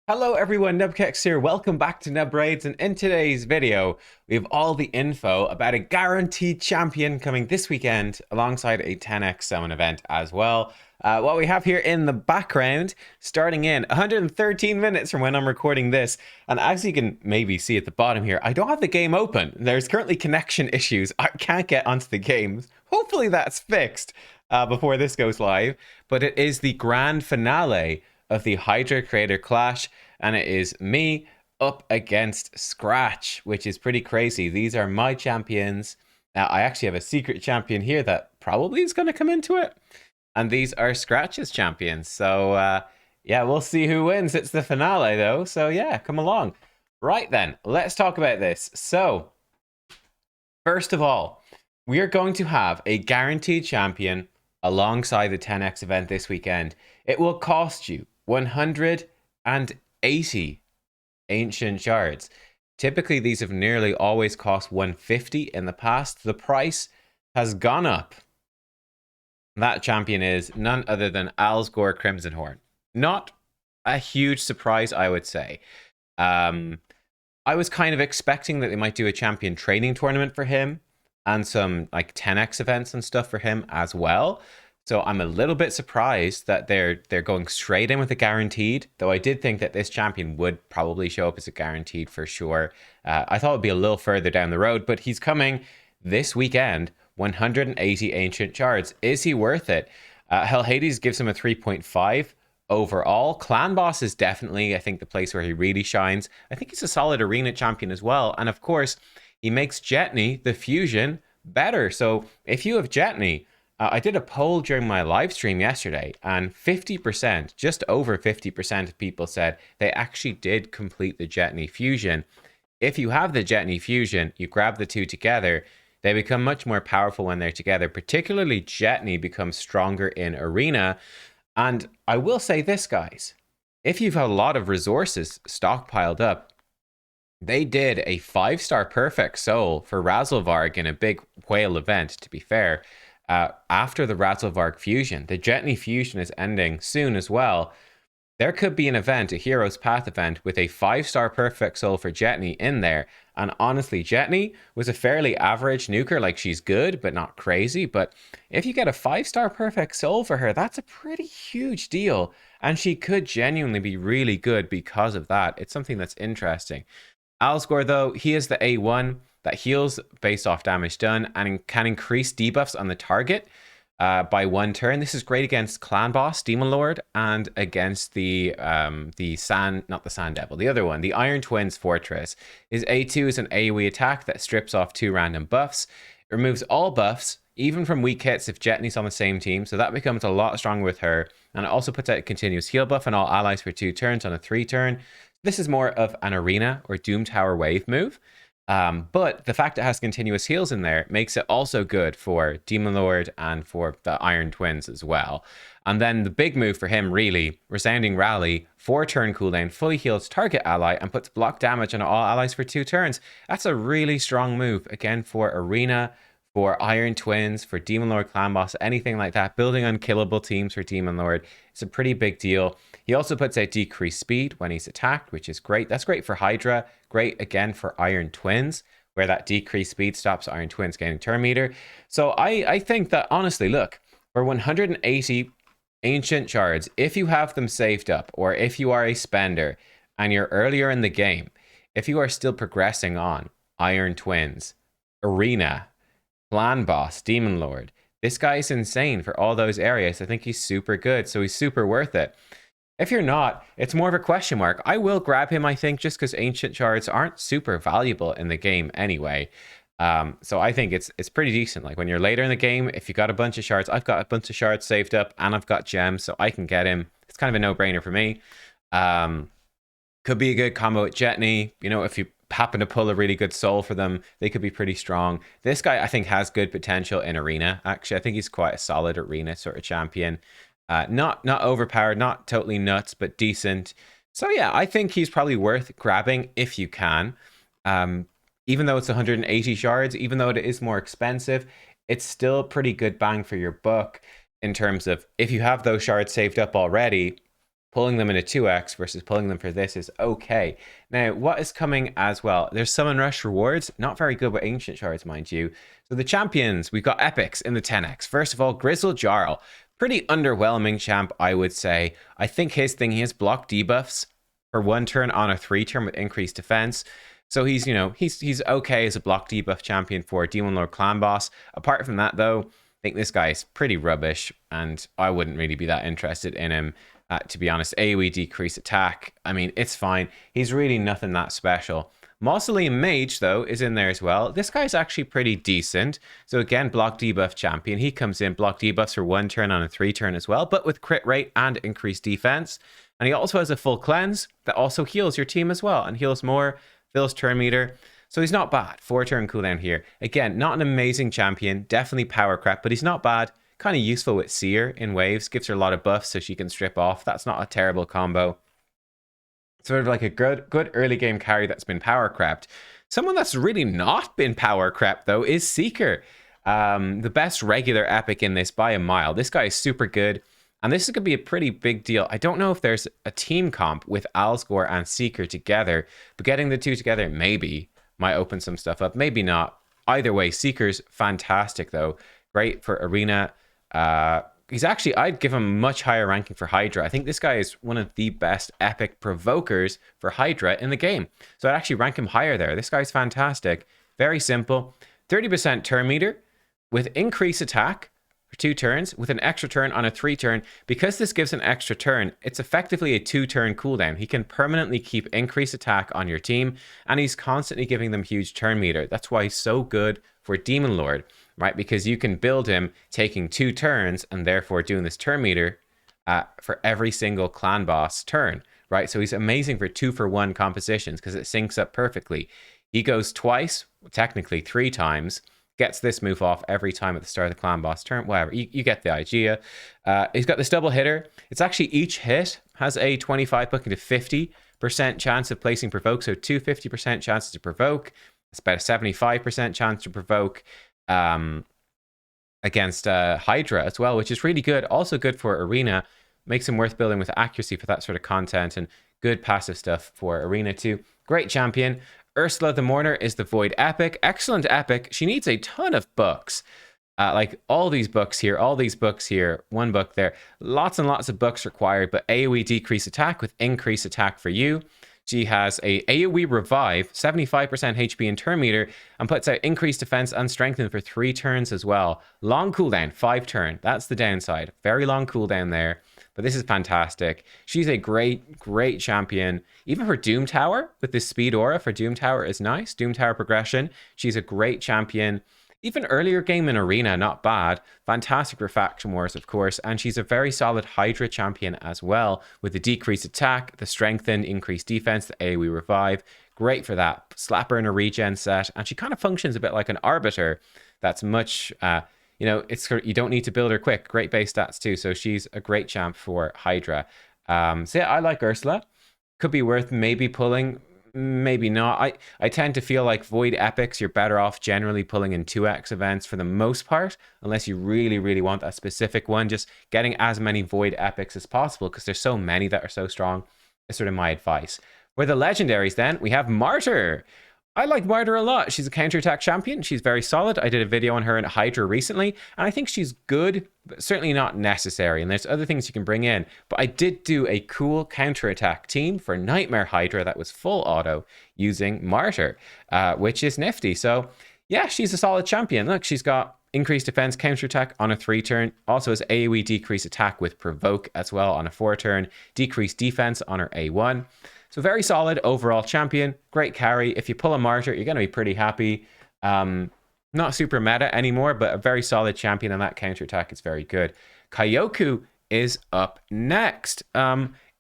Hello everyone, nubkeks here. Welcome back to Nub Raids, and in today's video, we have all the info about a guaranteed champion coming this weekend alongside a 10x summon event as well. What we have here in the background, starting in 113 minutes from when I'm recording this, and as you can maybe see at the bottom here, I don't have the game open. There's currently connection issues. I can't get onto the games. Hopefully that's fixed before this goes live, but it is the grand finale of the Hydra Creator Clash, and it is me up against Scratch, which is pretty crazy. These are my champions. Now, I actually have a secret champion here that probably is going to come into it, and these are Scratch's champions. So, yeah, we'll see who wins. It's the finale, though, so yeah, come along. Right then, let's talk about this. So, first of all, we are going to have a guaranteed champion alongside the 10x event this weekend. It will cost you 180 ancient shards. Typically, these have nearly always cost 150 in the past. The price has gone up. That champion is none other than Alsgor Crimsonhorn. Not a huge surprise, I would say. I was kind of expecting that they might do a champion training tournament for him and some like 10x events and stuff for him as well. So I'm a little bit surprised that they're going straight in with a guaranteed, though I did think that this champion would probably show up as a guaranteed for sure. I thought it would be a little further down the road, but he's coming this weekend, 180 ancient shards. Is he worth it? Hell Hades gives him a 3.5 overall. Clan Boss is definitely, I think, the place where he really shines. I think he's a solid arena champion as well. And of course, he makes Jetney, the fusion, better. So if you have Jetney, I did a poll during my live stream yesterday, and 50%, just over 50% of people said they actually did complete the Jetney fusion. If you have the Jetney fusion, you grab the two together, they become much more powerful when they're together. Particularly Jetney becomes stronger in arena. And I will say this, guys, if you've had a lot of resources stockpiled up, they did a 5-star perfect soul for Razzlevarg in a big whale event, to be fair. After the Razzlevarg fusion, the Jetney fusion is ending soon as well. There could be an event, a Hero's Path event, with a 5-star perfect soul for Jetney in there. And honestly, Jetney was a fairly average nuker. Like, she's good, but not crazy. But if you get a 5-star perfect soul for her, that's a pretty huge deal. And she could genuinely be really good because of that. It's something that's interesting. Alsgor, though, he is the A1 that heals based off damage done and can increase debuffs on the target by 1 turn. This is great against Clan Boss, Demon Lord, and against the Sand, not the Sand Devil, the other one, the Iron Twins Fortress. His A2 is an AoE attack that strips off 2 random buffs. It removes all buffs, even from weak hits if Jetney's on the same team, so that becomes a lot stronger with her. And it also puts out a continuous heal buff on all allies for 2 turns on a 3 turn. This is more of an arena or Doom Tower wave move. But the fact it has continuous heals in there makes it also good for Demon Lord and for the Iron Twins as well. And then the big move for him, really, Resounding Rally, 4-turn cooldown, fully heals target ally and puts block damage on all allies for 2 turns. That's a really strong move, again, for Arena, for Iron Twins, for Demon Lord, Clan Boss, anything like that. Building unkillable teams for Demon Lord. It's a pretty big deal. He also puts out decreased speed when he's attacked, which is great. That's great for Hydra. Great, again, for Iron Twins, where that decreased speed stops Iron Twins getting turn meter. So I think that, honestly, look, for 180 ancient shards, if you have them saved up, or if you are a spender and you're earlier in the game, if you are still progressing on Iron Twins, Arena, Clan Boss, Demon Lord, this guy is insane for all those areas. I think he's super good, so he's super worth it. If you're not, it's more of a question mark. I will grab him, I think, just because ancient shards aren't super valuable in the game anyway. So I think it's pretty decent. Like, when you're later in the game, if you got a bunch of shards, I've got a bunch of shards saved up and I've got gems, so I can get him. It's kind of a no-brainer for me. Could be a good combo with Jetney. You know, if you happen to pull a really good soul for them, they could be pretty strong. This guy, I think, has good potential in arena. Actually, I think he's quite a solid arena sort of champion. Not overpowered, not totally nuts, but decent. So yeah, I think he's probably worth grabbing if you can. Even though it's 180 shards, even though it is more expensive, it's still pretty good bang for your buck in terms of if you have those shards saved up already, pulling them in a 2x versus pulling them for this is okay. Now, what is coming as well? There's Summon Rush rewards. Not very good with Ancient Shards, mind you. So the champions, we've got epics in the 10x. First of all, Grizzled Jarl. Pretty underwhelming champ, I would say. I think his thing, he has block debuffs for 1 turn on a 3 turn with increased defense. So he's, you know, he's okay as a block debuff champion for Demon Lord Clan Boss. Apart from that, though, I think this guy is pretty rubbish, and I wouldn't really be that interested in him. To be honest, AoE decrease attack. I mean, it's fine. He's really nothing that special. Mausoleum Mage, though, is in there as well. This guy's actually pretty decent. So again, block debuff champion. He comes in, block debuffs for 1 turn on a 3 turn as well, but with crit rate and increased defense. And he also has a full cleanse that also heals your team as well, and heals more, fills turn meter. So he's not bad. 4 turn cooldown here. Again, not an amazing champion. Definitely power crap, but he's not bad. Kind of useful with Seer in waves. Gives her a lot of buffs so she can strip off. That's not a terrible combo. Sort of like a good early game carry that's been power crept. Someone that's really not been power crept, though, is Seeker. The best regular epic in this by a mile. This guy is super good. And this is going to be a pretty big deal. I don't know if there's a team comp with Alsgor and Seeker together, but getting the two together maybe might open some stuff up. Maybe not. Either way, Seeker's fantastic, though. Great for Arena. He's actually, I'd give him much higher ranking for Hydra. I think this guy is one of the best epic provokers for Hydra in the game. So I'd actually rank him higher there. This guy's fantastic. Very simple. 30% turn meter with increased attack for 2 turns with an extra turn on a 3 turn. Because this gives an extra turn, it's effectively a 2 turn cooldown. He can permanently keep increased attack on your team, and he's constantly giving them huge turn meter. That's why he's so good for Demon Lord. Right, because you can build him taking 2 turns and therefore doing this turn meter for every single clan boss turn, right? So he's amazing for 2-for-1 compositions because it syncs up perfectly. He goes twice, technically 3 times, gets this move off every time at the start of the clan boss turn, whatever. You get the idea. He's got this double hitter. It's actually each hit has a 25 booking to 50% chance of placing provoke, so 2 50% chances to provoke. It's about a 75% chance to provoke. Against Hydra as well, which is really good. Also good for Arena. Makes him worth building with accuracy for that sort of content, and good passive stuff for Arena too. Great champion. Ursula the Mourner is the Void Epic. Excellent epic. She needs a ton of books. Like all these books here, 1 book there. Lots and lots of books required, but AoE decrease attack with increased attack for you. She has a AoE revive, 75% HP and turn meter, and puts out increased defense and strengthen for 3 turns as well. Long cooldown, 5 turn. That's the downside. Very long cooldown there, but this is fantastic. She's a great champion. Even for Doom Tower, with this speed aura for Doom Tower is nice. Doom Tower progression. She's a great champion. Even earlier game in Arena, not bad. Fantastic for Faction Wars, of course. And she's a very solid Hydra champion as well, with the decreased attack, the strengthened, increased defense, the AoE revive. Great for that. Slap her in a regen set. And she kind of functions a bit like an Arbiter. That's much, you know, you don't need to build her quick. Great base stats too. So she's a great champ for Hydra. So yeah, I like Ursula. Could be worth maybe pulling. Maybe not. I tend to feel like Void Epics, you're better off generally pulling in 2x events for the most part, unless you really want that specific one. Just getting as many Void Epics as possible, because there's so many that are so strong, is sort of my advice. For the legendaries then, we have Martyr. I like Martyr a lot. She's a counterattack champion. She's very solid. I did a video on her in Hydra recently, and I think she's good, but certainly not necessary. And there's other things you can bring in. But I did do a cool counterattack team for Nightmare Hydra that was full auto using Martyr, which is nifty. So yeah, she's a solid champion. Look, she's got increased defense, counterattack on a 3 turn. Also has AoE decrease attack with provoke as well on a 4 turn. Decreased defense on her A1. So very solid overall champion. Great carry. If you pull a Martyr, you're going to be pretty happy. Not super meta anymore, but a very solid champion, and that counterattack is very good. Kyoku is up next.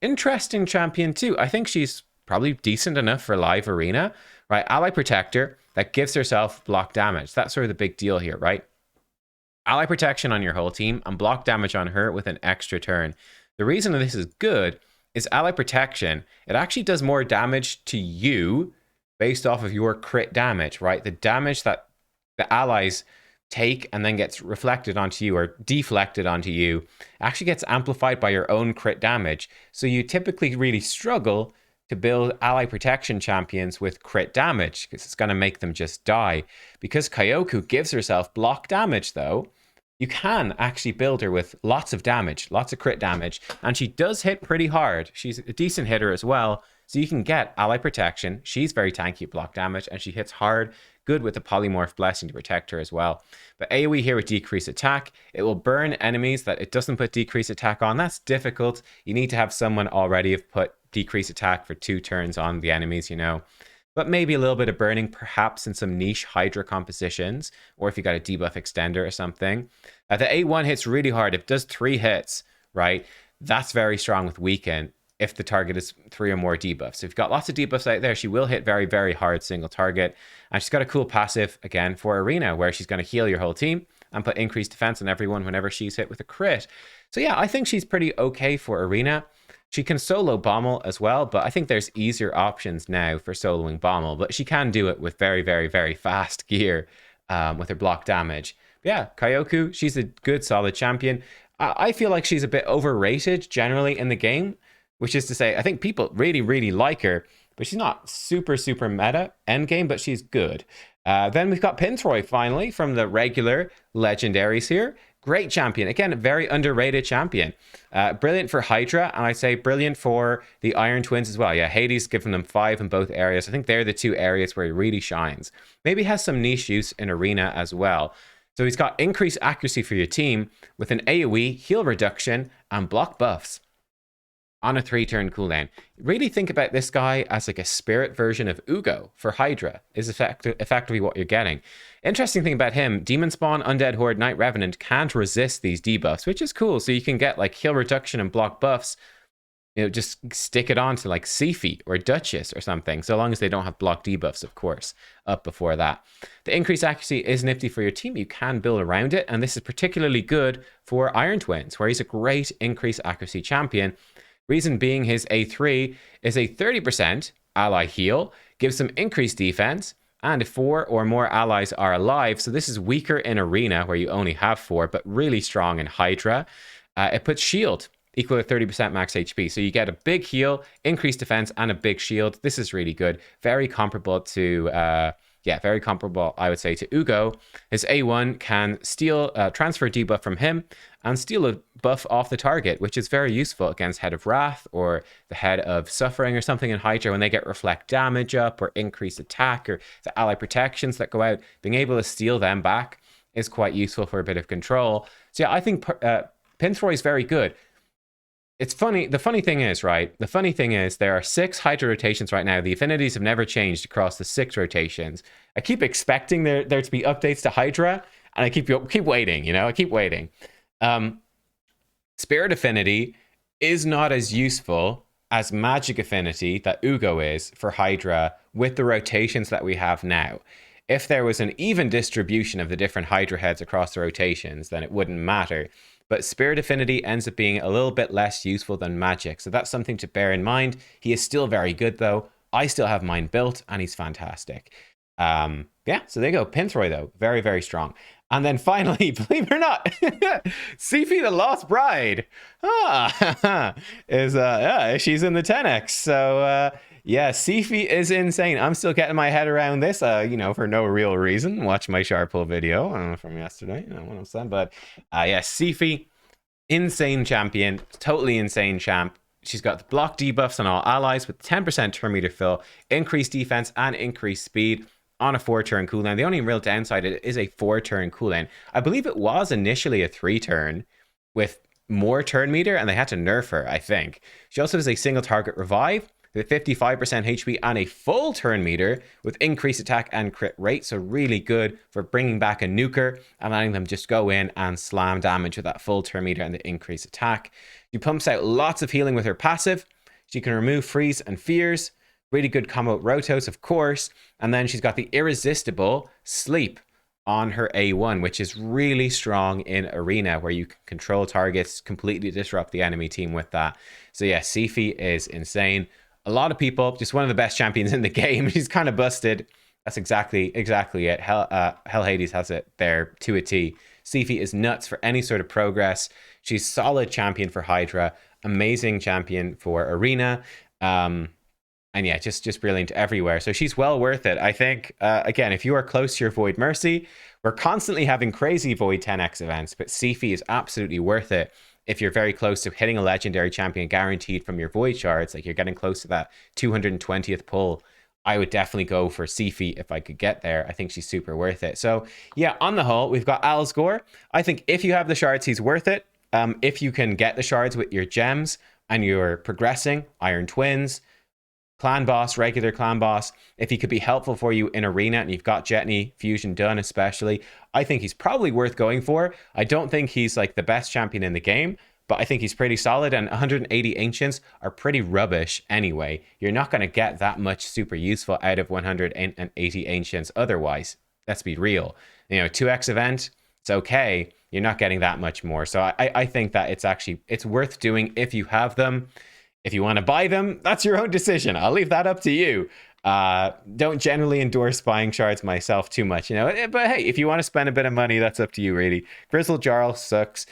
Interesting champion too. I think she's probably decent enough for live arena, right? Ally Protector that gives herself block damage. That's sort of the big deal here, right? Ally protection on your whole team and block damage on her with an extra turn. The reason this is good is ally protection. It actually does more damage to you based off of your crit damage, right? The damage that the allies take and then gets reflected onto you or deflected onto you actually gets amplified by your own crit damage. So you typically really struggle to build ally protection champions with crit damage because it's going to make them just die. Because Kyoku gives herself block damage though, you can actually build her with lots of damage, lots of crit damage, and she does hit pretty hard. She's a decent hitter as well, so you can get ally protection. She's very tanky at block damage, and she hits hard, good with the polymorph blessing to protect her as well. But AoE here with decreased attack, it will burn enemies that it doesn't put decreased attack on. That's difficult. You need to have someone already have put decreased attack for 2 turns on the enemies, you know. But maybe a little bit of burning, perhaps in some niche Hydra compositions, or if you got a debuff extender or something. The A1 hits really hard. If it does 3 hits, right, that's very strong with Weaken if the target is 3 or more debuffs. So if you've got lots of debuffs out there, she will hit very, very hard single target. And she's got a cool passive, again, for Arena, where she's going to heal your whole team and put increased defense on everyone whenever she's hit with a crit. So yeah, I think she's pretty okay for Arena. She can solo Bommel as well, but I think there's easier options now for soloing Bommel, but she can do it with very, very, very fast gear with her block damage. But yeah, Kyoku, she's a good, solid champion. I feel like she's a bit overrated generally in the game, which is to say, I think people really, really like her, but she's not super, super meta endgame, but she's good. Then we've got Pintroid finally from the regular legendaries here. Great champion. Again, a very underrated champion. Brilliant for Hydra, and I'd say brilliant for the Iron Twins as well. Yeah, Hades giving them 5 in both areas. I think they're the 2 areas where he really shines. Maybe has some niche use in Arena as well. So he's got increased accuracy for your team with an AoE, heal reduction, and block buffs on a 3-turn cooldown. Really think about this guy as like a spirit version of Ugo for Hydra is effectively what you're getting. Interesting thing about him, Demon Spawn, Undead Horde, Night Revenant can't resist these debuffs, which is cool. So you can get like heal reduction and block buffs, you know, just stick it on to like Sifi or Duchess or something, so long as they don't have block debuffs, of course, up before that. The increased accuracy is nifty for your team. You can build around it, and this is particularly good for Iron Twins, where he's a great increased accuracy champion. Reason being his A3 is a 30% ally heal, gives them increased defense, and if 4 or more allies are alive, so this is weaker in Arena where you only have 4, but really strong in Hydra. It puts shield equal to 30% max HP, so you get a big heal, increased defense, and a big shield. This is really good. Very comparable to, very comparable, I would say, to Ugo. His A1 can steal, transfer debuff from him, and steal a buff off the target, which is very useful against Head of Wrath or the Head of Suffering or something in Hydra when they get reflect damage up or increased attack or the ally protections that go out. Being able to steal them back is quite useful for a bit of control. So yeah, I think Pintroid is very good. It's funny. The funny thing is, right? The funny thing is there are 6 Hydra rotations right now. The affinities have never changed across the 6 rotations. I keep expecting there to be updates to Hydra, and I keep waiting, you know? I keep waiting. Spirit affinity is not as useful as magic affinity that Ugo is for Hydra with the rotations that we have now. If there was an even distribution of the different Hydra heads across the rotations, then it wouldn't matter. But Spirit Affinity ends up being a little bit less useful than Magic, so that's something to bear in mind. He is still very good, though. I still have mine built, and he's fantastic. Yeah, so there you go. Pintroid, though, very, very strong. And then finally, believe it or not, Sifi the Lost Bride she's in the 10x. So yeah, Sifi is insane. I'm still getting my head around this, for no real reason. Watch my Sharpole video from yesterday, what I'm saying. But yeah, Sifi, insane champion, totally insane champ. She's got the block debuffs on all allies with 10% turn meter fill, increased defense, and increased speed on a 4-turn cooldown. The only real downside is a 4-turn cooldown. I believe it was initially a 3-turn with more turn meter, and they had to nerf her, I think. She also has a single target revive with 55% HP and a full turn meter with increased attack and crit rate. So really good for bringing back a nuker and letting them just go in and slam damage with that full turn meter and the increased attack. She pumps out lots of healing with her passive. She can remove freeze and fears. Really good combo with Rotos, of course. And then she's got the irresistible sleep on her A1, which is really strong in Arena, where you can control targets, completely disrupt the enemy team with that. So yeah, Sifi is insane. A lot of people, just one of the best champions in the game. She's kind of busted. That's exactly it. Hell Hades has it there to a T. Sifi is nuts for any sort of progress. She's solid champion for Hydra, amazing champion for Arena. And yeah, just brilliant everywhere. So she's well worth it. I think, again, if you are close to your Void Mercy, we're constantly having crazy Void 10x events, but Sifi is absolutely worth it if you're very close to hitting a legendary champion guaranteed from your Void shards. Like, you're getting close to that 220th pull. I would definitely go for Sifi if I could get there. I think she's super worth it. So yeah, on the whole, we've got Als Gore. I think if you have the shards, he's worth it. If you can get the shards with your gems and you're progressing, Iron Twins, clan boss, regular clan boss, if he could be helpful for you in arena and you've got Jetney fusion done especially, I think he's probably worth going for. I don't think he's like the best champion in the game, but I think he's pretty solid, and 180 ancients are pretty rubbish anyway. You're not going to get that much super useful out of 180 ancients otherwise. Let's be real. 2x event, it's okay. You're not getting that much more. So I think that it's worth doing if you have them. If you want to buy them, that's your own decision. I'll leave that up to you. Don't generally endorse buying shards myself too much, but hey, if you want to spend a bit of money, that's up to you, really. Grizzle Jarl sucks.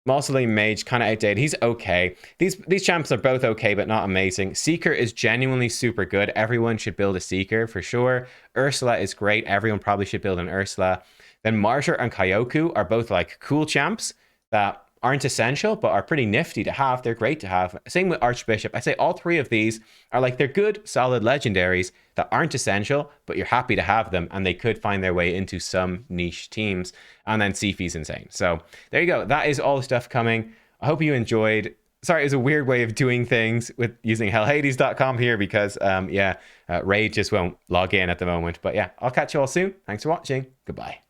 Mausoleum Mage, kind of outdated. He's okay. These champs are both okay, but not amazing. Seeker is genuinely super good. Everyone should build a Seeker for sure. Ursula is great. Everyone probably should build an Ursula. Then Martyr and Kyoku are both like cool champs that aren't essential, but are pretty nifty to have. They're great to have. Same with Archbishop. I'd say all three of these are like, they're good, solid legendaries that aren't essential, but you're happy to have them, and they could find their way into some niche teams. And then Sifi's insane. So there you go. That is all the stuff coming. I hope you enjoyed. Sorry, it was a weird way of doing things with using hellhades.com here because, Raid just won't log in at the moment. But yeah, I'll catch you all soon. Thanks for watching. Goodbye.